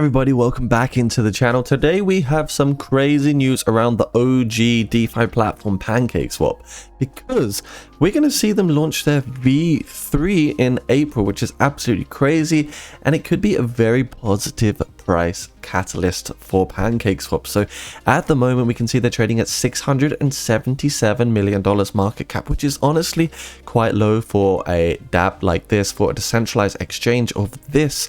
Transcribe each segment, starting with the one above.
everybody, welcome back into the channel. Today we have some crazy news around the OG DeFi platform PancakeSwap, because we're going to see them launch their V3 in April, which is absolutely crazy, and it could be a very positive price catalyst for PancakeSwap. So at the moment we can see they're trading at $677 million market cap, which is honestly quite low for a dApp like this, for a decentralized exchange of this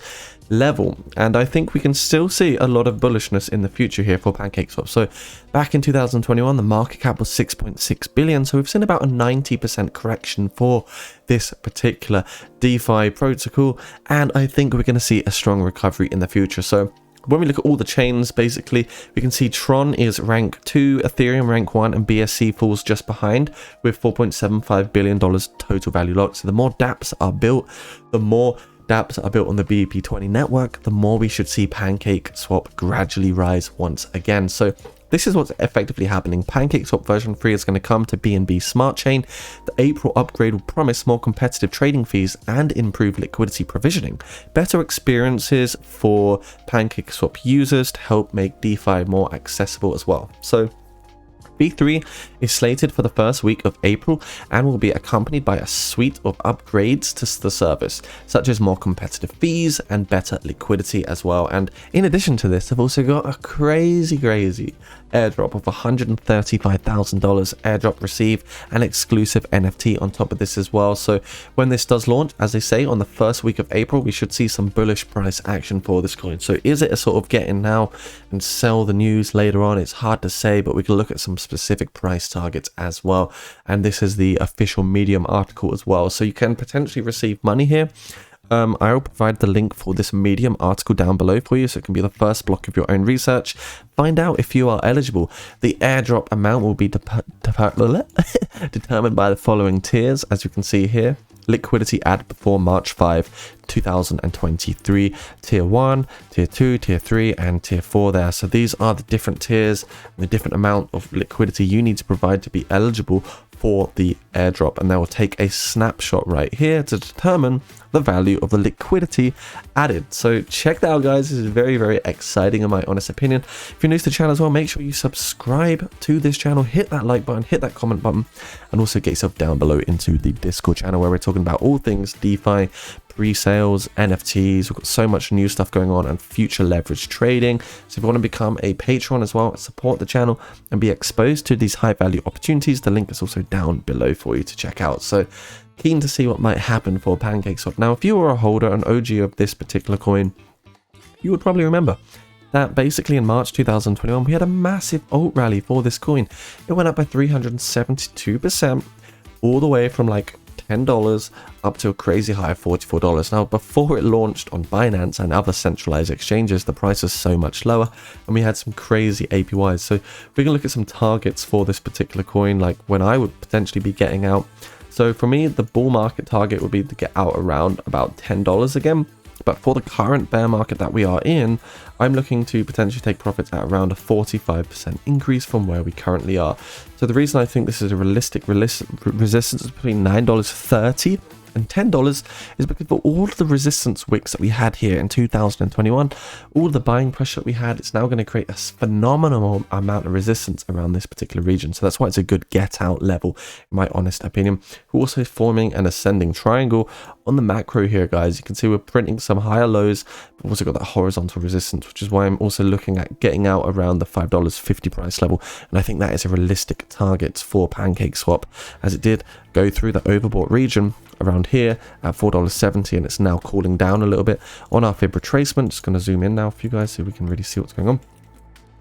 level. And I think we can still see a lot of bullishness in the future here for PancakeSwap. So back in 2021 the market cap was 6.6 billion, so we've seen about a 90% correction for this particular DeFi protocol, and I think we're going to see a strong recovery in the future. So when we look at all the chains, basically we can see Tron is rank 2, Ethereum rank 1, and BSC falls just behind with $4.75 billion total value locked. So the more dApps are built, the more dApps are built on the BEP20 network, the more we should see PancakeSwap gradually rise once again. So this is what's effectively happening. PancakeSwap version 3 is going to come to BNB Smart Chain. The April upgrade will promise more competitive trading fees and improved liquidity provisioning, better experiences for PancakeSwap users to help make DeFi more accessible as well. So V3 is slated for the first week of April and will be accompanied by a suite of upgrades to the service, such as more competitive fees and better liquidity as well. And in addition to this, they've also got a crazy airdrop of $135,000 airdrop receive, an exclusive NFT on top of this as well. So when this does launch, as they say, on the first week of April, we should see some bullish price action for this coin. So is it a sort of get in now and sell the news later on? It's hard to say, but we can look at some specific price targets as well. And this is the official Medium article as well, so you can potentially receive money here. I will provide the link for this Medium article down below for you, so it can be the first block of your own research. Find out if you are eligible. The airdrop amount will be determined by the following tiers, as you can see here. Liquidity add before March 5, 2023, tier 1, tier 2, tier 3, and tier 4 there. So these are the different tiers and the different amount of liquidity you need to provide to be eligible for the airdrop, and they will take a snapshot right here to determine the value of the liquidity added. So check that out, guys. This is very exciting in my honest opinion. If you're new to the channel as well, make sure you subscribe to this channel, hit that like button, hit that comment button, and also get yourself down below into the Discord channel where we're talking about all things DeFi, pre-sales, NFTs. We've got so much new stuff going on, and future leverage trading. So if you want to become a patron as well, support the channel and be exposed to these high value opportunities, the link is also down below for you to check out. So keen to see what might happen for PancakeSwap. Now if you were a holder, an OG of this particular coin, you would probably remember that basically in March 2021 we had a massive alt rally for this coin. It went up by 372%, all the way from like $10 up to a crazy high of $44. Now before it launched on Binance and other centralized exchanges, the price was so much lower and we had some crazy APYs. So we're gonna look at some targets for this particular coin, like when I would potentially be getting out. So for me, the bull market target would be to get out around about $10 again. But for the current bear market that we are in, I'm looking to potentially take profits at around a 45% increase from where we currently are. So the reason I think this is a realistic resistance between $9.30 and $10 is because for all of the resistance wicks that we had here in 2021, all the buying pressure that we had, it's now going to create a phenomenal amount of resistance around this particular region. So that's why it's a good get out level, in my honest opinion. We're also forming an ascending triangle on the macro here, guys. You can see we're printing some higher lows, but we've also got that horizontal resistance, which is why I'm also looking at getting out around the $5.50 price level. And I think that is a realistic target for PancakeSwap, as it did go through the overbought region around here at $4.70, and it's now cooling down a little bit on our fib retracement. Just going to zoom in now for you guys so we can really see what's going on.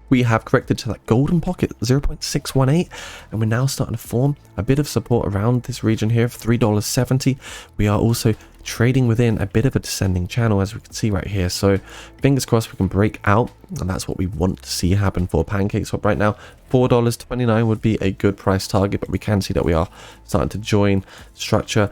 We have corrected to that golden pocket 0.618, and we're now starting to form a bit of support around this region here of $3.70. We are also trading within a bit of a descending channel, as we can see right here. So fingers crossed we can break out, and that's what we want to see happen for PancakeSwap right now. $4.29 would be a good price target, but we can see that we are starting to join structure,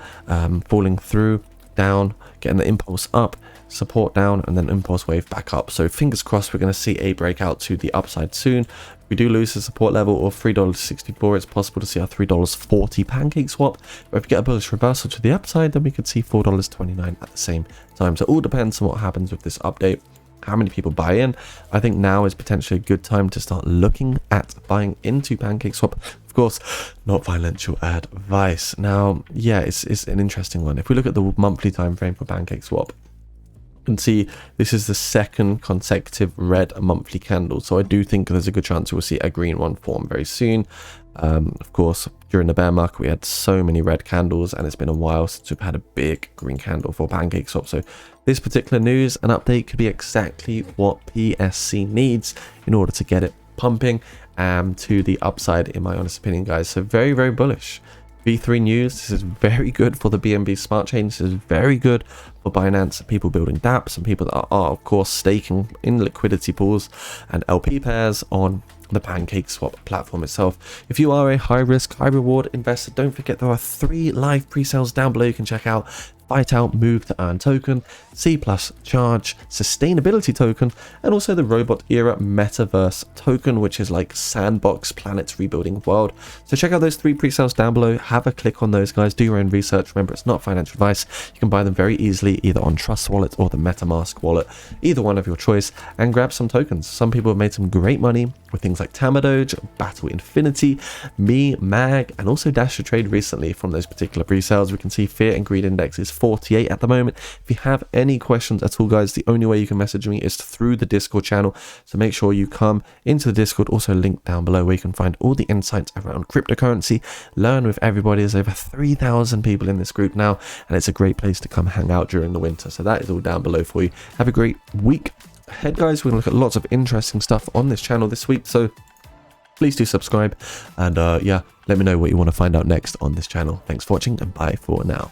falling through, down, getting the impulse up, support down, and then impulse wave back up. So fingers crossed we're going to see a breakout to the upside soon. If we do lose the support level of $3.64, it's possible to see our $3.40 PancakeSwap. But if we get a bullish reversal to the upside, then we could see $4.29 at the same time. So it all depends on what happens with this update. how many people buy in. I think now is potentially a good time to start looking at buying into PancakeSwap. Of course, not financial advice. Now, yeah, it's an interesting one. If we look at the monthly time frame for PancakeSwap, can see this is the second consecutive red monthly candle, so I do think there's a good chance we'll see a green one form very soon. Of course, during the bear market we had so many red candles, and it's been a while since we've had a big green candle for PancakeSwap. So this particular news and update could be exactly what PSC needs in order to get it pumping to the upside, in my honest opinion, guys. So very, very bullish. V3 news, this is very good for the BNB smart chain. This is very good for Binance, people building dApps, and people that are of course staking in liquidity pools and LP pairs on the PancakeSwap platform itself. If you are a high risk, high reward investor, don't forget there are 3 live pre-sales down below you can check out. Fight Out Move to Earn token, C+ Charge Sustainability token, and also the Robot Era Metaverse token, which is like Sandbox Planets Rebuilding World. So check out those 3 pre-sales down below. Have a click on those, guys. Do your own research. Remember, it's not financial advice. You can buy them very easily either on Trust Wallet or the MetaMask wallet, either one of your choice, and grab some tokens. Some people have made some great money with things like Tamadoge, Battle Infinity, Mag, and also Dash to Trade recently from those particular pre-sales. We can see Fear and Greed Index is 48 at the moment. If you have any questions at all, guys, the only way you can message me is through the Discord channel, so make sure you come into the Discord, also linked down below, where you can find all the insights around cryptocurrency, learn with everybody. There's over 3,000 people in this group now, and it's a great place to come hang out during the winter. So that is all down below for you. Have a great week ahead, guys. We're gonna look at lots of interesting stuff on this channel this week, so please do subscribe, and yeah, let me know what you want to find out next on this channel. Thanks for watching, and bye for now.